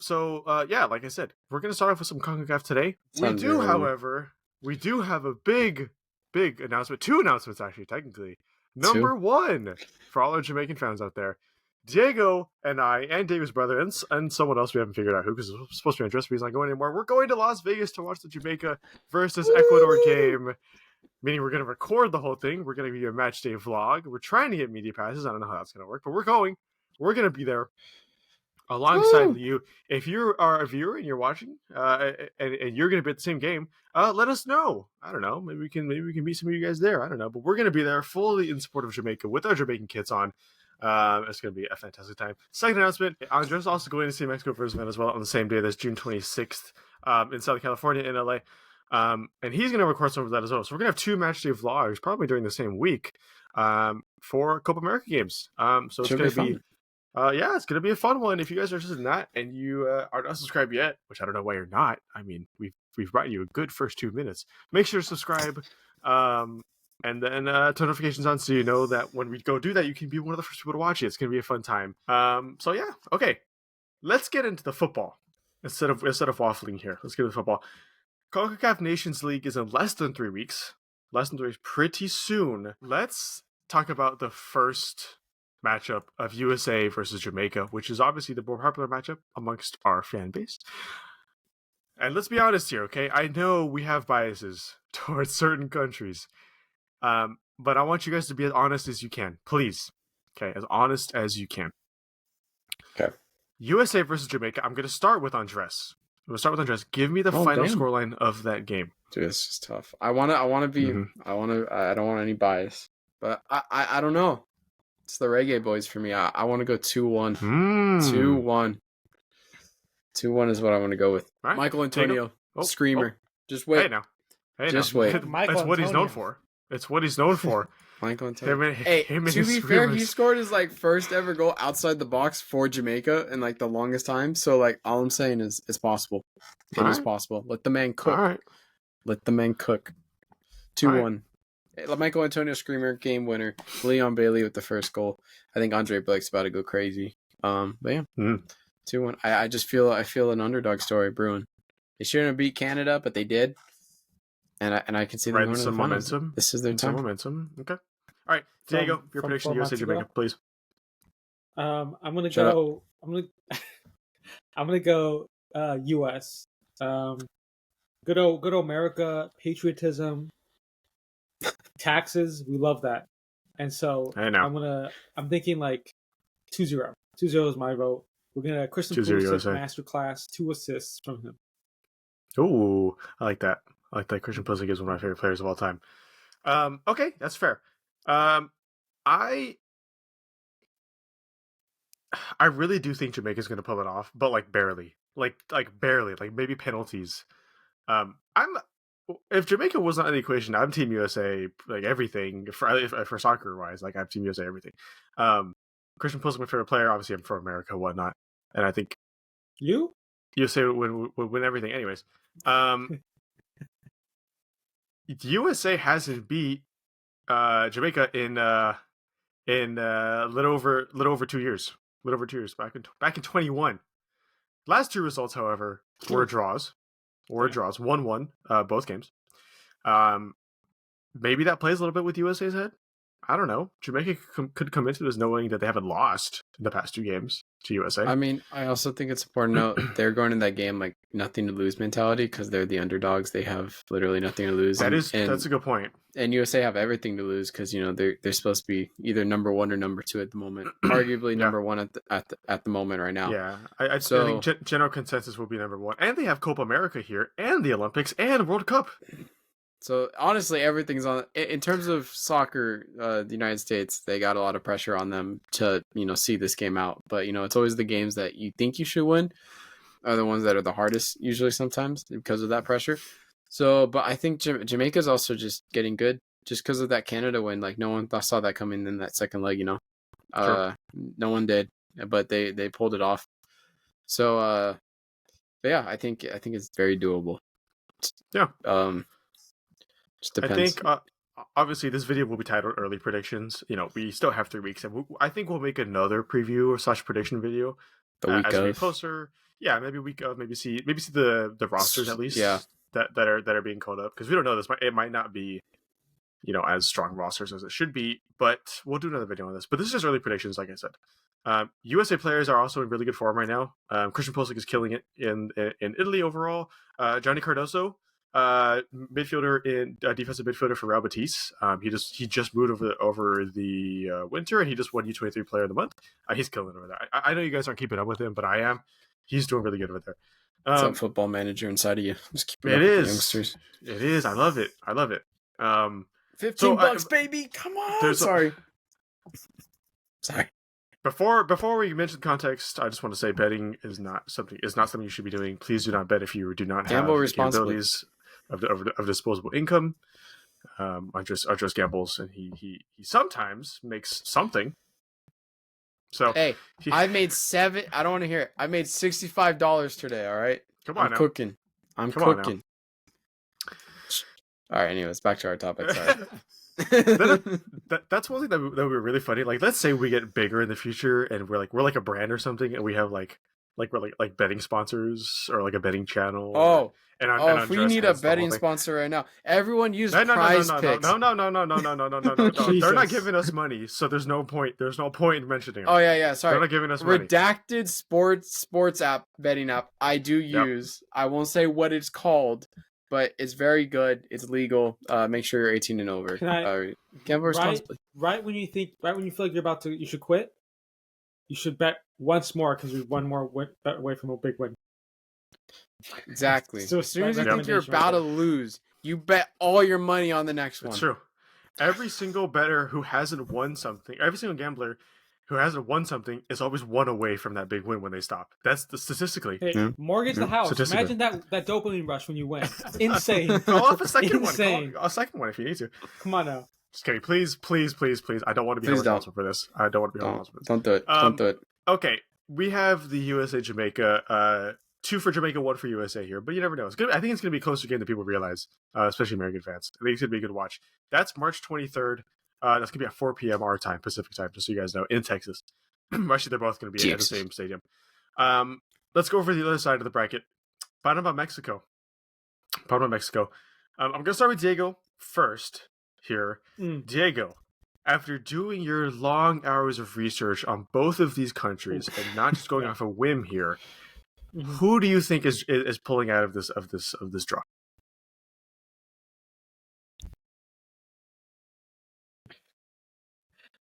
Yeah, like I said, we're gonna start off with some Concacaf today. Sounds really- However, we do have a big announcement. Two announcements, actually, technically. Number one, for all our Jamaican fans out there, Diego and I, and David's brother, and someone else we haven't figured out who, because it's supposed to be on dress, but he's not going anymore. We're going to Las Vegas to watch the Jamaica versus Ecuador game. Meaning we're going to record the whole thing. We're going to give you a match day vlog. We're trying to get media passes. I don't know how that's going to work, but we're going. We're going to be there alongside you. If you are a viewer and you're watching, and you're going to be at the same game, let us know. I don't know. Maybe we can meet some of you guys there. I don't know, but we're going to be there fully in support of Jamaica with our Jamaican kits on. It's going to be a fantastic time. Second announcement: Andres also going to see Mexico versus Venezuela as well on the same day. That's June 26th in Southern California in LA. And he's going to record some of that as well. So we're going to have two match day vlogs probably during the same week for Copa America games. So it's going to be it's going to be a fun one. If you guys are interested in that and you are not subscribed yet, which I don't know why you're not. I mean, we've brought you a good first 2 minutes. Make sure to subscribe and then turn notifications on so you know that when we go do that, you can be one of the first people to watch it. It's going to be a fun time. Okay. Let's get into the football instead of waffling here. Let's get into the football. Concacaf Nations League is in less than 3 weeks. Pretty soon. Let's talk about the first matchup of USA versus Jamaica, which is obviously the more popular matchup amongst our fan base. And let's be honest here, okay? I know we have biases towards certain countries, but I want you guys to be as honest as you can, please. Okay, as honest as you can. Okay. USA versus Jamaica. I'm going to start with Andres. Give me the final scoreline of that game. Dude, this is tough. I don't want any bias, but I don't know. It's the Reggae Boys for me. I want to go 2-1. 2-1. 2-1 is what I want to go with. Right. Michael Antonio, screamer. Just wait. Just wait. That's what he's known for. It's what he's known for. Michael Antonio. To be fair, he scored his first ever goal outside the box for Jamaica in the longest time. So all I'm saying is it's possible. It is possible. Let the man cook. All right. Let the man cook. 2-1. Right. Michael Antonio screamer, game winner. Leon Bailey with the first goal. I think Andre Blake's about to go crazy. But yeah. 2-1. I just feel an underdog story brewing. They shouldn't have beat Canada, but they did. And I can see them going to the finals. Momentum. This is their time. Some momentum. Okay. All right, Diego, your prediction: USA Jamaica, please. I'm gonna go. I'm gonna go. US. Good old America, patriotism, taxes. We love that. And so I'm thinking 2-0. 2-0 is my vote. We're gonna Christian Pulisic masterclass, 2 assists from him. Ooh, I like that. Christian Pulisic is one of my favorite players of all time. Okay, that's fair. I really do think Jamaica's going to pull it off, but barely, barely, maybe penalties. If Jamaica wasn't in the equation, I'm Team USA, everything for soccer wise. I'm Team USA everything. Christian Pulisic, my favorite player. Obviously, I'm from America, whatnot, and I think USA would win everything. Anyways, USA hasn't beat Jamaica in little over 2 years. Back in 21. Last two results, however, were draws. 1-1, both games. Maybe that plays a little bit with USA's head. I don't know. Jamaica could come into this knowing that they haven't lost in the past 2 games to USA. I mean, I also think it's important to note they're going in that game nothing to lose mentality because they're the underdogs. They have literally nothing to lose. That's a good point. And USA have everything to lose because they're supposed to be either number 1 or number 2 at the moment. Arguably number 1 at the moment right now. Yeah, I think general consensus will be number 1, and they have Copa America here, and the Olympics, and World Cup. So honestly, everything's on. In terms of soccer, the United States, they got a lot of pressure on them to see this game out. But it's always the games that you think you should win are the ones that are the hardest usually sometimes because of that pressure. So, but I think Jamaica's also just getting good just because of that Canada win. No one saw that coming in that second leg. Sure. No one did, but they pulled it off. So, but yeah, I think it's very doable. Yeah. I think obviously this video will be titled Early Predictions. We still have 3 weeks, and I think we'll make another preview or / prediction video the week as we get closer. yeah, maybe we see the rosters at least. Yeah. That are being called up, because we don't know this. It might not be, as strong rosters as it should be, but we'll do another video on this. But this is just early predictions, like I said. USA players are also in really good form right now. Christian Pulisic is killing it in Italy overall. Johnny Cardoso, defensive midfielder for Real Betis. He just moved over the winter, and he just won U23 Player of the Month. He's killing it over there. I know you guys aren't keeping up with him, but I am. He's doing really good over there. It's a football manager inside of you. Just keeping up with the youngsters. It is. I love it. 15 bucks, baby. Come on. Sorry. Before we mention context, I just want to say betting is not something you should be doing. Please do not bet if you do not have the capabilities of disposable income. Andres gambles, and he sometimes makes something. So hey, I made I don't want to hear it. I made $65 today. All right, come on, I'm cooking. All right. Anyways, back to our topic. Sorry. That's one thing that would be really funny. Like, let's say we get bigger in the future, and we're like a brand or something, and we have like betting sponsors or like a betting channel. Oh. If we need a betting sponsor right now, everyone use Prize Picks. No. They're not giving us money, so there's no point. There's no point in mentioning them. Oh yeah. Sorry. They're not giving us money. Redacted sports app, betting app. I do use. Yep. I won't say what it's called, but it's very good. It's legal. Make sure you're 18 and over. Gamble responsibly. Right when you feel like you should quit, you should bet once more, because you're one more bet away from a big win. Exactly. So as soon as you think you're about to lose, you bet all your money on the next one. It's true. Every single bettor who hasn't won something, every single gambler who hasn't won something is always one away from that big win when they stop. That's statistically. Hey, mortgage the house. Imagine that dopamine rush when you win. Insane. Call off a second one. A second one if you need to. Come on now. Just kidding. Please. I don't want to be responsible for this. I don't want to be responsible for this. Don't do it. Don't do it. Okay. We have the USA Jamaica. 2 for Jamaica, 1 for USA here, but you never know. I think it's going to be a closer game than people realize, especially American fans. I think it's going to be a good watch. That's March 23rd. That's going to be at 4 p.m. our time, Pacific time, just so you guys know, in Texas. Actually, they're both going to be at the same stadium. Let's go over the other side of the bracket. Panama, Mexico. I'm going to start with Diego first here. Diego, after doing your long hours of research on both of these countries and not just going off a whim here, who do you think is pulling out of this draw?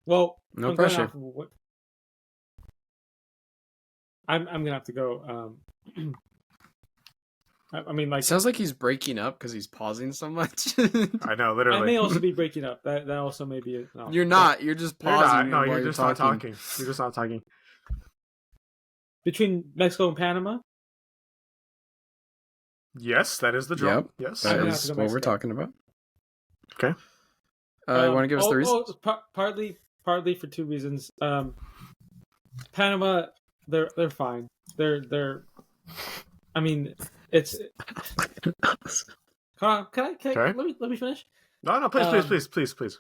Well, no pressure. I'm gonna have to go. I mean, like, sounds like he's breaking up because he's pausing so much. I know, literally. I may also be breaking up. That also may be. You're not. You're just pausing. You're just not talking. You're just not talking. Between Mexico and Panama? Yes, that is the draw. Yep, yes, that is what we're talking about. Okay. You want to give us the reasons? Partly for 2 reasons. Panama, they're fine. They're. I mean, it's. Can I let me finish? No, please.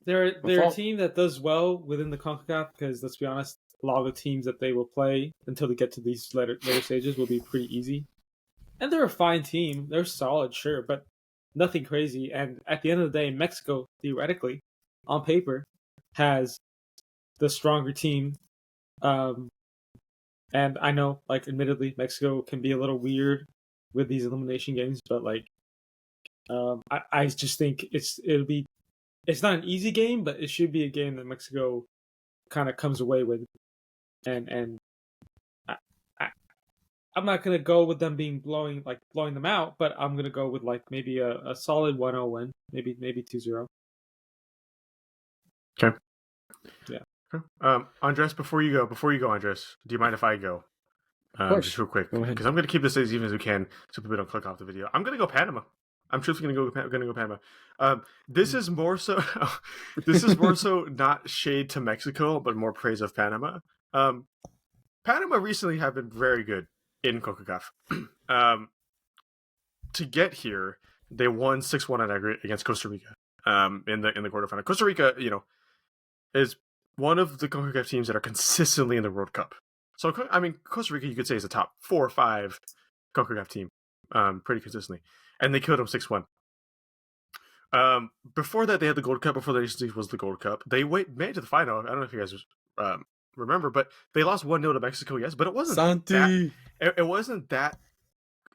They're a team that does well within the Concacaf, because let's be honest, a lot of the teams that they will play until they get to these later stages will be pretty easy. And they're a fine team. They're solid, sure, but nothing crazy. And at the end of the day, Mexico, theoretically, on paper, has the stronger team. And I know, like, admittedly, Mexico can be a little weird with these elimination games, but like, I just think it's not an easy game, but it should be a game that Mexico kind of comes away with. And I'm not gonna go with them blowing them out, but I'm gonna go with like maybe a solid 1-0 win, maybe 2-0. Okay. Yeah. Andres, before you go, Andres, do you mind if I go? Just real quick, because I'm gonna keep this as even as we can, so people don't click off the video. I'm gonna go Panama. I'm truthfully gonna go Panama. This is more so not shade to Mexico, but more praise of Panama. Panama recently have been very good in Concacaf. To get here, they won 6-1 on aggregate against Costa Rica. In the quarterfinal. Costa Rica, is one of the Concacaf teams that are consistently in the World Cup. So I mean, Costa Rica you could say is a top 4 or 5 Concacaf team, pretty consistently, and they killed them 6-1. Before that, they had the Gold Cup. Before the Nations League was the Gold Cup. They made it to the final. I don't know if you guys remember, but they lost 1-0 to Mexico. Yes, but it wasn't Santi. it wasn't that.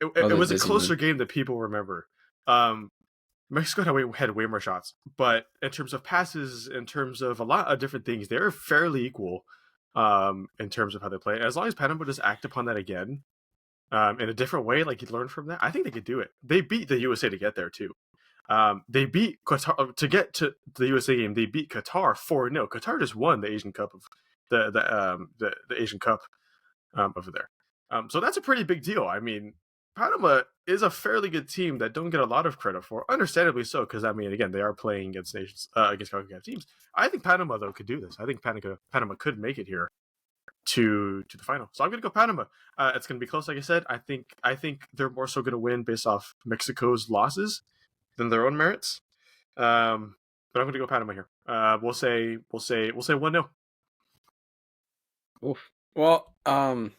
It was a closer game that people remember. Mexico had way more shots, but in terms of passes, in terms of a lot of different things, they're fairly equal. In terms of how they play, as long as Panama just act upon that again, in a different way, like you learn from that, I think they could do it. They beat the USA to get there too. They beat Qatar to get to the USA game. They beat Qatar 4-0. Qatar just won the Asian Cup of the Asian Cup over there. So that's a pretty big deal. I mean, Panama is a fairly good team that don't get a lot of credit for, understandably so, because I mean, again, they are playing against CONCACAF teams. I think Panama though could do this. I think Panama could make it here to the final. So I'm going to go Panama. It's going to be close, like I said. I think they're more so going to win based off Mexico's losses than their own merits. But I'm going to go Panama here. We'll say 1-0. Oof. Well,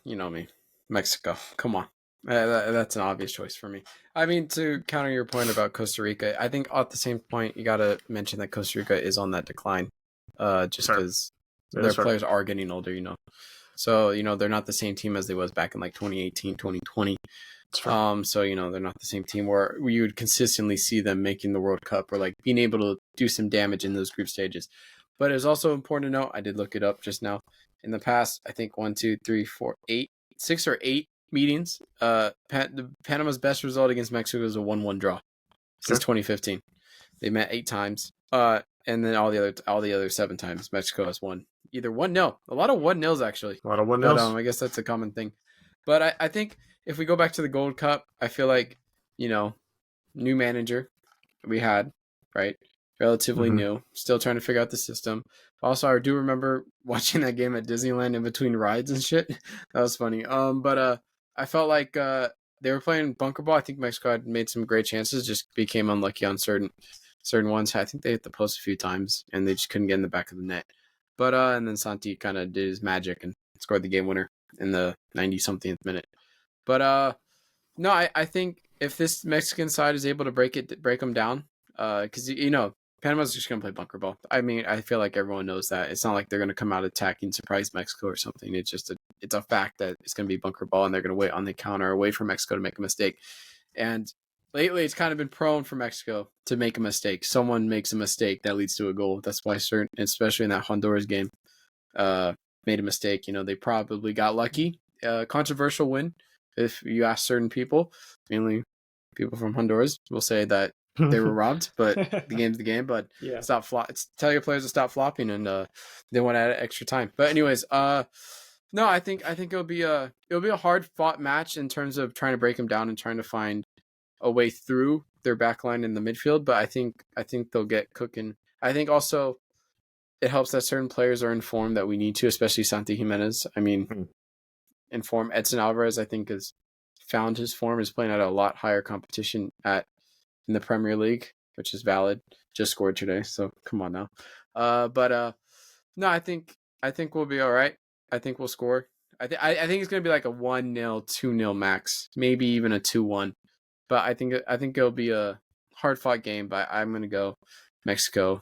you know me, Mexico. Come on. That's an obvious choice for me. I mean, to counter your point about Costa Rica, I think at the same point you got to mention that Costa Rica is on that decline, just because their players are getting older. You know, so you know they're not the same team as they was back in like 2018, 2020. So you know they're not the same team where you would consistently see them making the World Cup or like being able to do some damage in those group stages. But it's also important to note, I did look it up just now. In the past, I think 6 or 8 meetings, Panama's best result against Mexico is a 1-1 draw since 2015. They met 8 times, and then all the other 7 times Mexico has won either 1-0. A lot of 1-0s actually. A lot of 1-0s. But I guess that's a common thing. But I think if we go back to the Gold Cup, I feel like, you know, new manager we had, right? Relatively new, still trying to figure out the system. Also, I do remember watching that game at Disneyland in between rides and shit. That was funny. But I felt like they were playing bunker ball. I think Mexico had made some great chances, just became unlucky on certain ones. I think they hit the post a few times and they just couldn't get in the back of the net. But and then Santi kind of did his magic and scored the game winner in the 90-something minute. But no, I think if this Mexican side is able to break them down, because you know Panama's just going to play bunker ball. I mean, I feel like everyone knows that. It's not like they're going to come out attacking, surprise Mexico or something. It's just it's a fact that it's going to be bunker ball, and they're going to wait on the counter, wait for Mexico to make a mistake. And lately, it's kind of been prone for Mexico to make a mistake. Someone makes a mistake that leads to a goal. That's why especially in that Honduras game, made a mistake. You know, they probably got lucky. Controversial win, if you ask certain people, mainly people from Honduras, will say that they were robbed, but the game's the game. But yeah. Tell your players to stop flopping, and they want to add extra time. But anyways, no, I think it'll be a hard fought match in terms of trying to break them down and trying to find a way through their backline in the midfield. But I think they'll get cooking. I think also it helps that certain players are in form that we need to, especially Santi Jimenez. I mean, in form. Edson Alvarez, I think, has found his form. Is playing at a lot higher competition in the Premier League, which is valid. Just scored today, so come on now. But no, I think we'll be all right. I think we'll score. I think it's gonna be like a 1-0, 2-0 max, maybe even a 2-1. But I think it'll be a hard fought game. But I'm gonna go Mexico.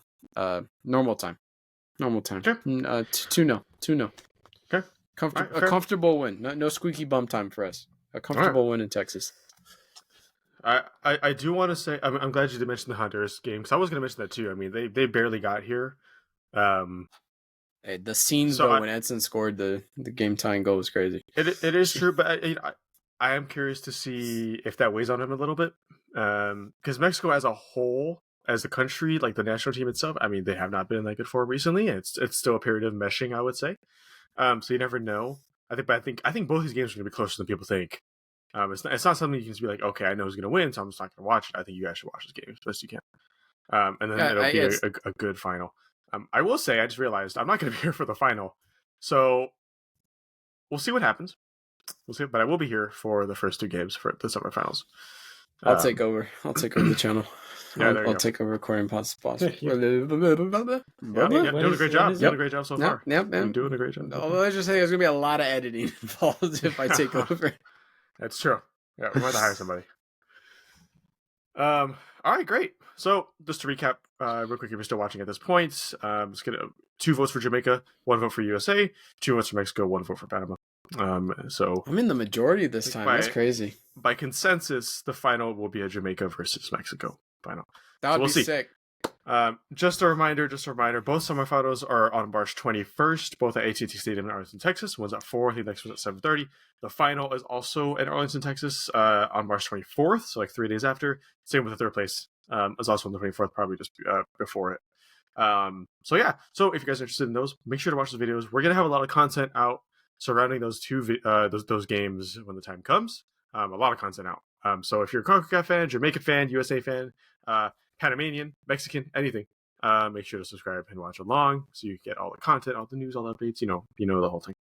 Normal time. Okay. 2-0. 2-0. Okay. A comfortable win. No squeaky bum time for us. A comfortable win in Texas. I do want to say I'm glad you did mention the Honduras game, because I was going to mention that too. I mean, they barely got here. Hey, the scenes though when Edson scored the game tying goal was crazy. It is true, but I am curious to see if that weighs on him a little bit, because Mexico as a whole, as a country, like the national team itself, I mean, they have not been in that good form recently. It's still a period of meshing, I would say. So you never know. I think both these games are going to be closer than people think. It's not something you can just be like, okay, I know who's going to win, so I'm just not going to watch it. I think you guys should watch this game as best you can. And then it'll be a good final. I will say, I just realized I'm not going to be here for the final. So we'll see what happens. We'll see, but I will be here for the first 2 games for the semifinals. I'll take over the channel. Yeah, there you I'll go. take over recording spot. Yeah, doing a great job. Doing a great job so far. Yep. You're doing a great job. Let's just say there's gonna be a lot of editing involved if I take over. That's true. Yeah, we might have to hire somebody. All right, great. So just to recap, real quick, if you're still watching at this point, just get 2 votes for Jamaica, 1 vote for USA, 2 votes for Mexico, 1 vote for Panama. So I'm in the majority this time. That's crazy. By consensus, the final will be a Jamaica versus Mexico final. That would be sick. Just a reminder, both semifinals are on March 21st, both at AT&T Stadium in Arlington, Texas. One's at 4, I think the next one's at 7:30. The final is also in Arlington, Texas, on March 24th, so like 3 days after. Same with the third place. Is also on the 24th, probably just before it. So yeah, so if you guys are interested in those, make sure to watch the videos. We're gonna have a lot of content out surrounding those those games when the time comes. A lot of content out. So if you're a Concacaf fan, Jamaican fan, USA fan, Panamanian, Mexican, anything, make sure to subscribe and watch along so you get all the content, all the news, all the updates. You know the whole thing.